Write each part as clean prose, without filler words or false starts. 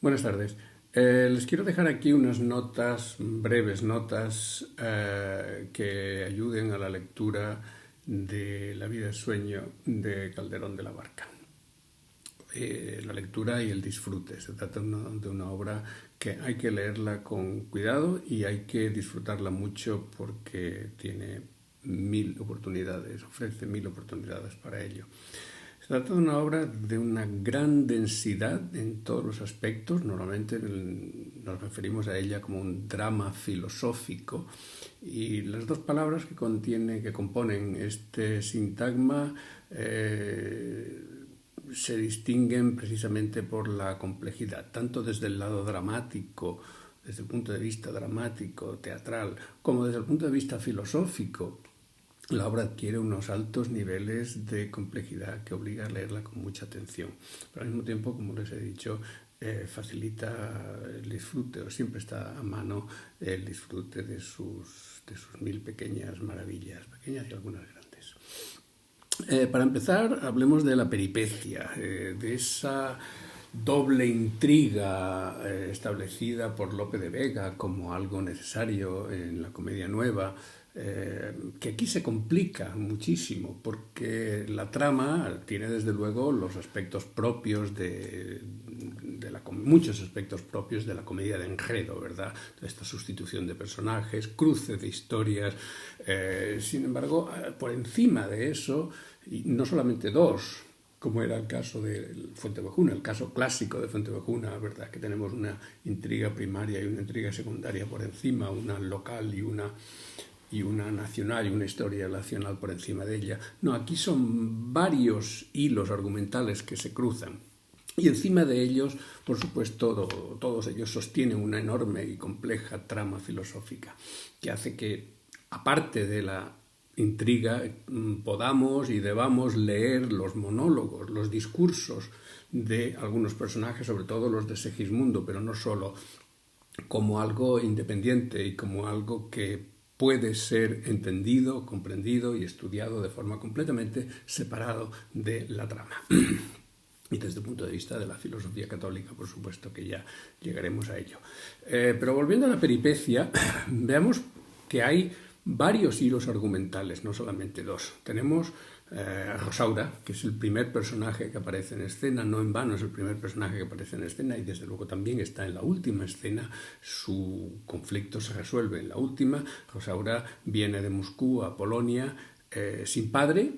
Buenas tardes. Les quiero dejar aquí unas notas, breves notas, que ayuden a la lectura de La vida es sueño de Calderón de la Barca. La lectura y el disfrute. Se trata de una obra que hay que leerla con cuidado y hay que disfrutarla mucho porque tiene mil oportunidades, ofrece mil oportunidades para ello. Se trata de una obra de una gran densidad en todos los aspectos. Normalmente nos referimos a ella como un drama filosófico, y las dos palabras que componen este sintagma se distinguen precisamente por la complejidad, tanto desde el lado dramático, desde el punto de vista dramático, teatral, como desde el punto de vista filosófico. La obra adquiere unos altos niveles de complejidad que obliga a leerla con mucha atención. Pero al mismo tiempo, como les he dicho, facilita el disfrute, o siempre está a mano el disfrute de sus mil pequeñas maravillas, pequeñas y algunas grandes. Para empezar, hablemos de la peripecia, de esa doble intriga establecida por Lope de Vega como algo necesario en la comedia nueva, que aquí se complica muchísimo porque la trama tiene desde luego los aspectos propios muchos aspectos propios de la comedia de enredo, ¿verdad? Esta sustitución de personajes, cruce de historias. Sin embargo, por encima de eso, y no solamente dos, como era el caso de Fuentevejuna, el caso clásico de Fuentevejuna, ¿verdad? Que tenemos una intriga primaria y una intriga secundaria por encima, una local y una nacional, y una historia nacional por encima de ella. No, aquí son varios hilos argumentales que se cruzan. Y encima de ellos, por supuesto, todos ellos sostienen una enorme y compleja trama filosófica que hace que, aparte de la intriga, podamos y debamos leer los monólogos, los discursos de algunos personajes, sobre todo los de Segismundo, pero no solo, como algo independiente y como algo que puede ser entendido, comprendido y estudiado de forma completamente separado de la trama. Y desde el punto de vista de la filosofía católica, por supuesto que ya llegaremos a ello. Pero volviendo a la peripecia, veamos que hay varios hilos argumentales, no solamente dos. Tenemos a Rosaura, que es el primer personaje que aparece en escena, no en vano es el primer personaje que aparece en escena, y desde luego también está en la última escena. Su conflicto se resuelve en la última. Rosaura viene de Moscú a Polonia sin padre,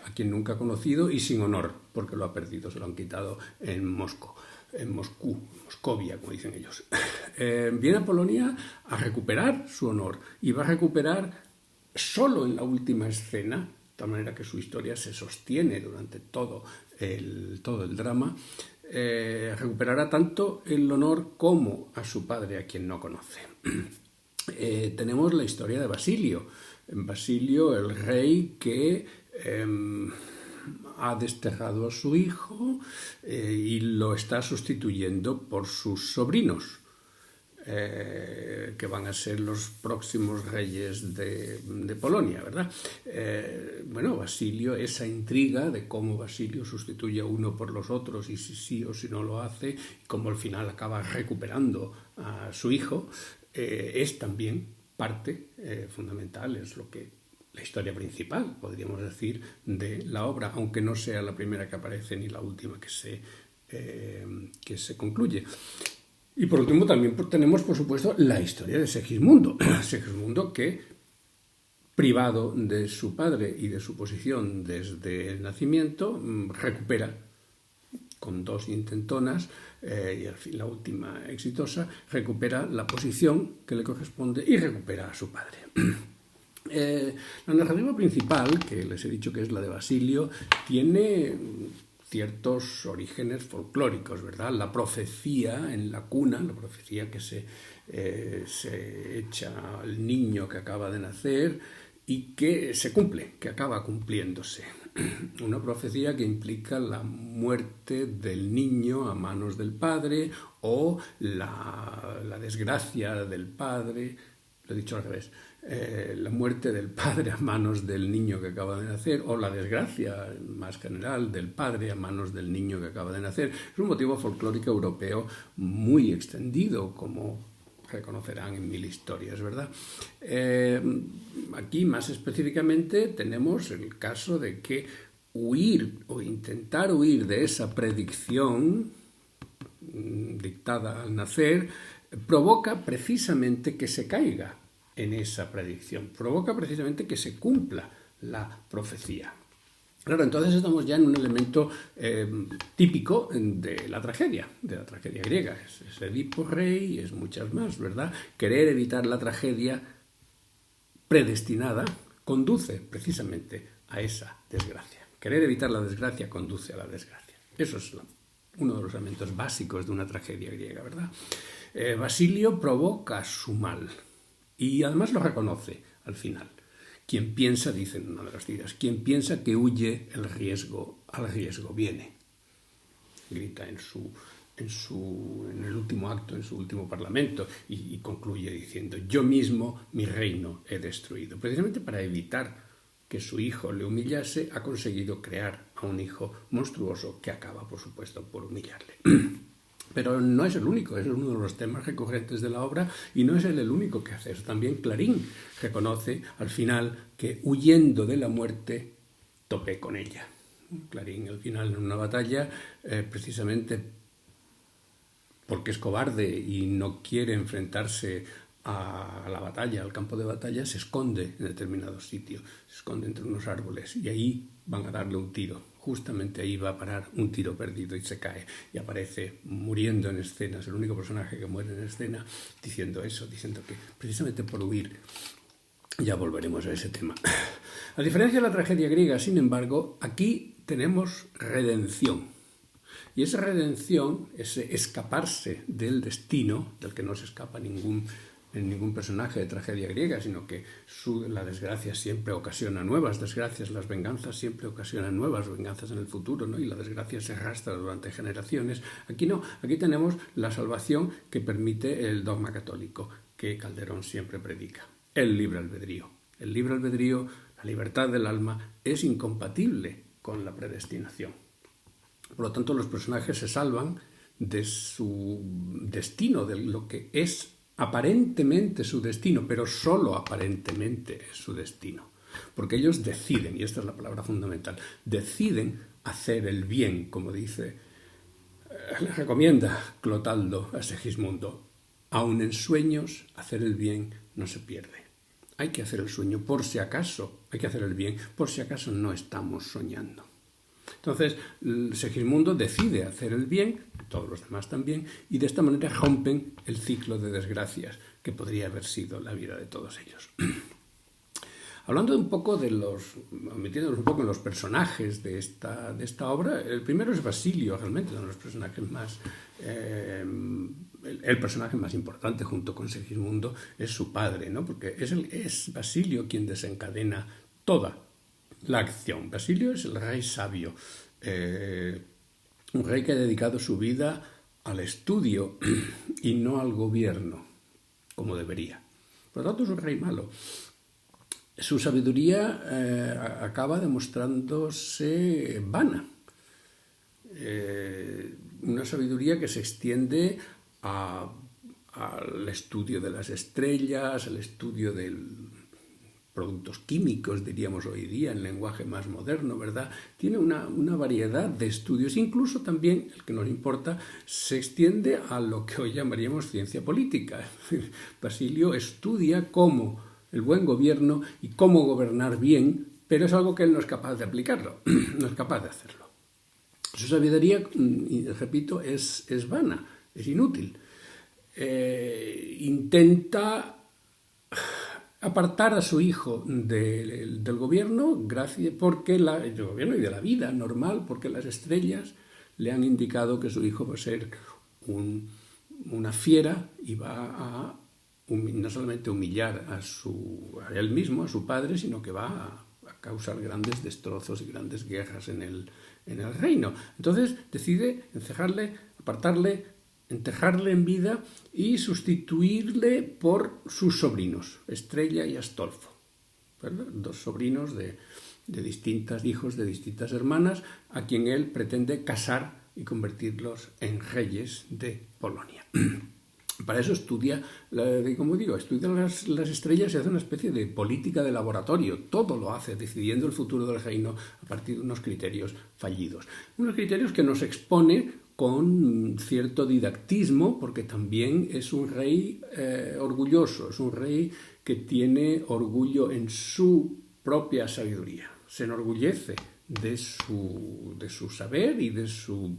a quien nunca ha conocido, y sin honor, porque lo ha perdido, se lo han quitado en Moscovia, como dicen ellos. Viene a Polonia a recuperar su honor, y va a recuperar solo en la última escena, de tal manera que su historia se sostiene durante todo el drama. Recuperará tanto el honor como a su padre, a quien no conoce. Tenemos la historia de Basilio, el rey que ha desterrado a su hijo y lo está sustituyendo por sus sobrinos, que van a ser los próximos reyes de Polonia, ¿verdad? Basilio, esa intriga de cómo Basilio sustituye a uno por los otros y si sí o si no lo hace, y cómo al final acaba recuperando a su hijo, es también parte fundamental, es la historia principal, podríamos decir, de la obra, aunque no sea la primera que aparece ni la última que se concluye. Y por último también tenemos, por supuesto, la historia de Segismundo. Segismundo que, privado de su padre y de su posición desde el nacimiento, recupera con dos intentonas, y al fin la última exitosa, recupera la posición que le corresponde y recupera a su padre. La narrativa principal, que les he dicho que es la de Basilio, tiene ciertos orígenes folclóricos, ¿verdad? La profecía en la cuna, la profecía que se echa al niño que acaba de nacer y que se cumple, que acaba cumpliéndose. Una profecía que implica la muerte del niño a manos del padre o la desgracia del padre. Lo he dicho al revés. la muerte del padre a manos del niño que acaba de nacer, o la desgracia más general del padre a manos del niño que acaba de nacer. Es un motivo folclórico europeo muy extendido, como reconocerán en mil historias, ¿verdad? Aquí, más específicamente, tenemos el caso de que huir o intentar huir de esa predicción dictada al nacer provoca precisamente que se caiga en esa predicción, provoca precisamente que se cumpla la profecía. Claro, entonces estamos ya en un elemento típico de la tragedia griega. Es Edipo rey, es muchas más, ¿verdad? Querer evitar la tragedia predestinada conduce precisamente a esa desgracia. Querer evitar la desgracia conduce a la desgracia. Eso es uno de los elementos básicos de una tragedia griega, ¿verdad? Basilio provoca su mal y además lo reconoce al final. Quien piensa, dice en una de las tiras, quien piensa que huye al riesgo viene. Grita en el último acto, en su último parlamento, y concluye diciendo: yo mismo mi reino he destruido. Precisamente para evitar que su hijo le humillase, ha conseguido crear a un hijo monstruoso que acaba, por supuesto, por humillarle. Pero no es el único, es uno de los temas recurrentes de la obra y no es él el único que hace eso. También Clarín reconoce al final que huyendo de la muerte topé con ella. Clarín al final en una batalla, precisamente porque es cobarde y no quiere enfrentarse a la batalla, al campo de batalla, se esconde en determinado sitio, se esconde entre unos árboles y ahí van a darle un tiro. Justamente ahí va a parar un tiro perdido y se cae y aparece muriendo en escena. Es el único personaje que muere en escena diciendo eso, diciendo que precisamente por huir. Ya volveremos a ese tema. A diferencia de la tragedia griega, sin embargo, aquí tenemos redención. Y esa redención, ese escaparse del destino, del que no se escapa ningún personaje de tragedia griega, sino que la desgracia siempre ocasiona nuevas desgracias, las venganzas siempre ocasionan nuevas venganzas en el futuro, ¿no? Y la desgracia se arrastra durante generaciones. Aquí no, aquí tenemos la salvación que permite el dogma católico, que Calderón siempre predica, el libre albedrío. El libre albedrío, la libertad del alma, es incompatible con la predestinación. Por lo tanto, los personajes se salvan de su destino, de lo que es aparentemente su destino, pero solo aparentemente es su destino. Porque ellos deciden, y esta es la palabra fundamental, deciden hacer el bien, como dice, le recomienda Clotaldo a Segismundo. Aun en sueños, hacer el bien no se pierde. Hay que hacer el sueño por si acaso, hay que hacer el bien por si acaso no estamos soñando. Entonces, Segismundo decide hacer el bien, todos los demás también, y de esta manera rompen el ciclo de desgracias que podría haber sido la vida de todos ellos. Hablando un poco metiéndonos un poco en los personajes de esta obra, el primero es Basilio, realmente uno de los personajes más... el personaje más importante junto con Segismundo es su padre, ¿no? Porque es Basilio quien desencadena toda la acción. Basilio es el rey sabio, un rey que ha dedicado su vida al estudio y no al gobierno, como debería. Por lo tanto, es un rey malo. Su sabiduría acaba demostrándose vana. Una sabiduría que se extiende al estudio de las estrellas, al estudio de productos químicos, diríamos hoy día, en lenguaje más moderno, ¿verdad? Tiene una variedad de estudios, incluso también, el que nos importa, se extiende a lo que hoy llamaríamos ciencia política. Basilio estudia cómo el buen gobierno y cómo gobernar bien, pero es algo que él no es capaz de aplicarlo, no es capaz de hacerlo. Su sabiduría, y repito, es vana, es inútil. Intenta apartar a su hijo del gobierno, porque del gobierno y de la vida normal, porque las estrellas le han indicado que su hijo va a ser una fiera y va a no solamente humillar a él mismo, a su padre, sino que va a causar grandes destrozos y grandes guerras en el reino. Entonces decide encejarle, apartarle, enterrarle en vida y sustituirle por sus sobrinos, Estrella y Astolfo, ¿verdad? Dos sobrinos de distintos hijos de distintas hermanas, a quien él pretende casar y convertirlos en reyes de Polonia. Para eso estudia, como digo, estudia las estrellas y hace una especie de política de laboratorio. Todo lo hace, decidiendo el futuro del reino a partir de unos criterios fallidos. Unos criterios que nos expone con cierto didactismo, porque también es un rey orgulloso, es un rey que tiene orgullo en su propia sabiduría. Se enorgullece de su saber y de su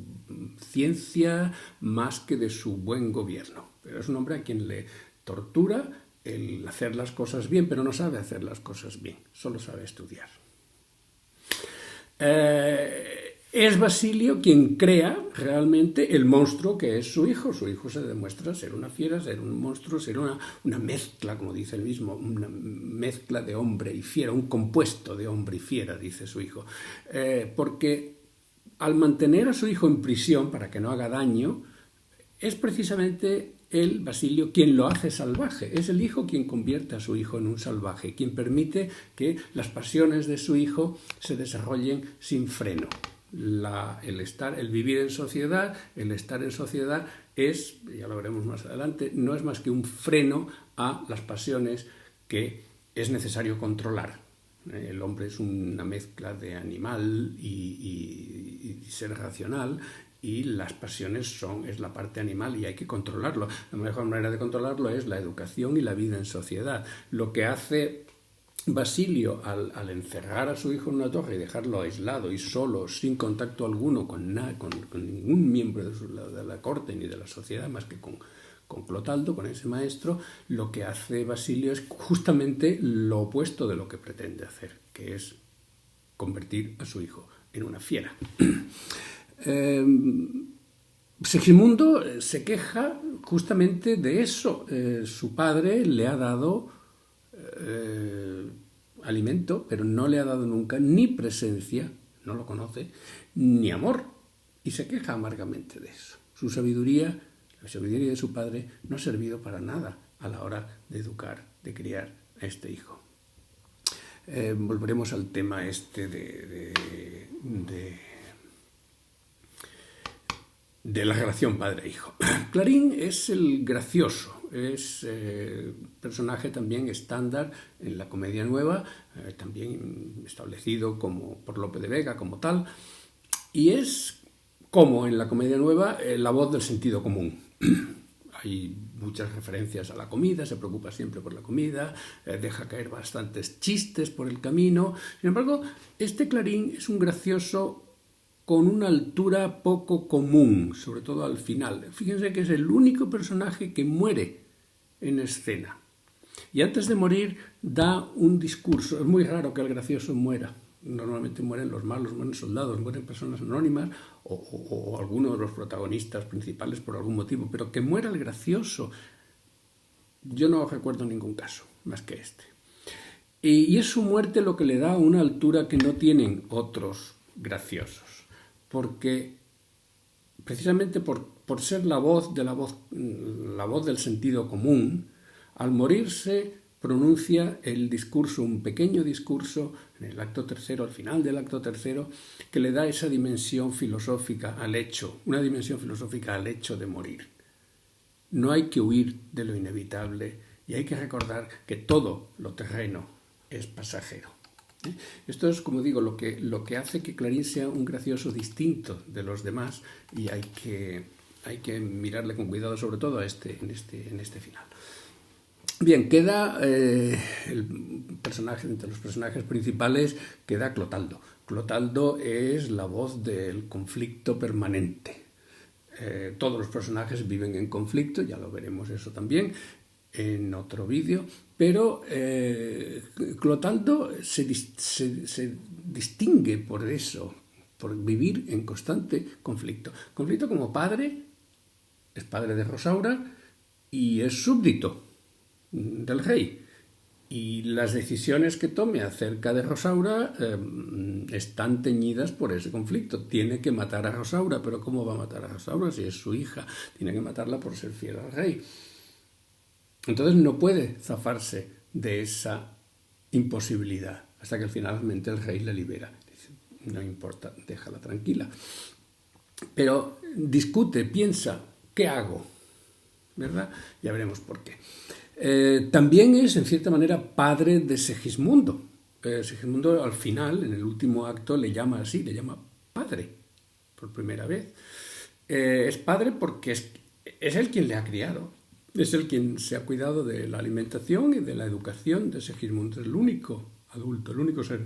ciencia más que de su buen gobierno. Pero es un hombre a quien le tortura el hacer las cosas bien, pero no sabe hacer las cosas bien, solo sabe estudiar. Es Basilio quien crea realmente el monstruo que es su hijo. Su hijo se demuestra ser una fiera, ser un monstruo, ser una mezcla, como dice él mismo, una mezcla de hombre y fiera, un compuesto de hombre y fiera, dice su hijo. Porque al mantener a su hijo en prisión para que no haga daño, es precisamente él, Basilio, quien lo hace salvaje. Es el hijo quien convierte a su hijo en un salvaje, quien permite que las pasiones de su hijo se desarrollen sin freno. El vivir en sociedad, el estar en sociedad es, ya lo veremos más adelante, no es más que un freno a las pasiones que es necesario controlar. El hombre es una mezcla de animal y ser racional, y las pasiones es la parte animal y hay que controlarlo. La mejor manera de controlarlo es la educación y la vida en sociedad. Lo que hace Basilio al encerrar a su hijo en una torre y dejarlo aislado y solo, sin contacto alguno con ningún miembro de la corte ni de la sociedad, más que con Clotaldo, con ese maestro, lo que hace Basilio es justamente lo opuesto de lo que pretende hacer, que es convertir a su hijo en una fiera. Segismundo se queja justamente de eso. Su padre le ha dado alimento, pero no le ha dado nunca ni presencia, no lo conoce, ni amor, y se queja amargamente de eso. Su sabiduría, la sabiduría de su padre, no ha servido para nada a la hora de educar, de criar a este hijo. Volveremos al tema este de la relación padre-hijo. Clarín es el gracioso, es personaje también estándar en la Comedia Nueva, también establecido por Lope de Vega como tal, y es, como en la Comedia Nueva, la voz del sentido común. Hay muchas referencias a la comida, se preocupa siempre por la comida, deja caer bastantes chistes por el camino. Sin embargo, este Clarín es un gracioso con una altura poco común, sobre todo al final. Fíjense que es el único personaje que muere en escena. Y antes de morir da un discurso. Es muy raro que el gracioso muera. Normalmente mueren los malos, mueren soldados, mueren personas anónimas o alguno de los protagonistas principales por algún motivo. Pero que muera el gracioso, yo no recuerdo ningún caso, más que este. Y es su muerte lo que le da una altura que no tienen otros graciosos. Porque precisamente por ser la voz del sentido común, al morirse pronuncia el discurso, un pequeño discurso en el acto tercero, al final del acto tercero, que le da esa dimensión filosófica al hecho, una dimensión filosófica al hecho de morir. No hay que huir de lo inevitable y hay que recordar que todo lo terreno es pasajero. Esto es, como digo, lo que hace que Clarín sea un gracioso distinto de los demás, y hay que mirarle con cuidado, sobre todo en este final. Bien, queda el personaje, entre los personajes principales, queda Clotaldo. Clotaldo es la voz del conflicto permanente. Todos los personajes viven en conflicto, ya lo veremos eso también en otro vídeo, pero Clotaldo se distingue por eso, por vivir en constante conflicto. Conflicto como padre, es padre de Rosaura y es súbdito del rey. y las decisiones que tome acerca de Rosaura están teñidas por ese conflicto. Tiene que matar a Rosaura, pero ¿cómo va a matar a Rosaura si es su hija? Tiene que matarla por ser fiel al rey. Entonces no puede zafarse de esa imposibilidad hasta que finalmente el rey la libera. Dice, no importa, déjala tranquila. Pero discute, piensa, ¿qué hago? ¿Verdad? Ya veremos por qué. También es, en cierta manera, padre de Segismundo. Segismundo, al final, en el último acto, le llama así, le llama padre, por primera vez. Es padre porque es él quien le ha criado. Es él quien se ha cuidado de la alimentación y de la educación de Segismundo. Es el único adulto, el único ser,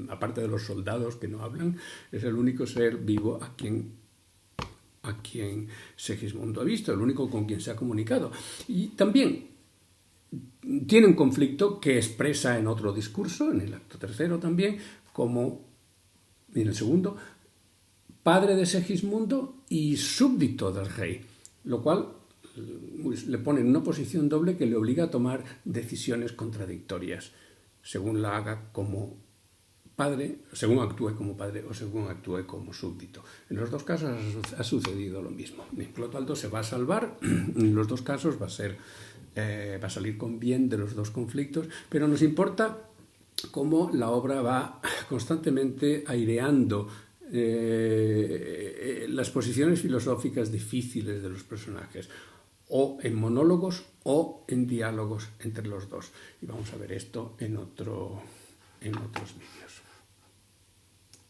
aparte de los soldados que no hablan, es el único ser vivo a quien Segismundo ha visto, el único con quien se ha comunicado. Y también tiene un conflicto que expresa en otro discurso, en el acto tercero también, como en el segundo, padre de Segismundo y súbdito del rey, lo cual le pone en una posición doble que le obliga a tomar decisiones contradictorias, según la haga como padre, según actúe como padre o según actúe como súbdito. En los dos casos ha sucedido lo mismo. Clotaldo se va a salvar, en los dos casos va a salir con bien de los dos conflictos, pero nos importa cómo la obra va constantemente aireando las posiciones filosóficas difíciles de los personajes, o en monólogos o en diálogos entre los dos. Y vamos a ver esto en otros vídeos.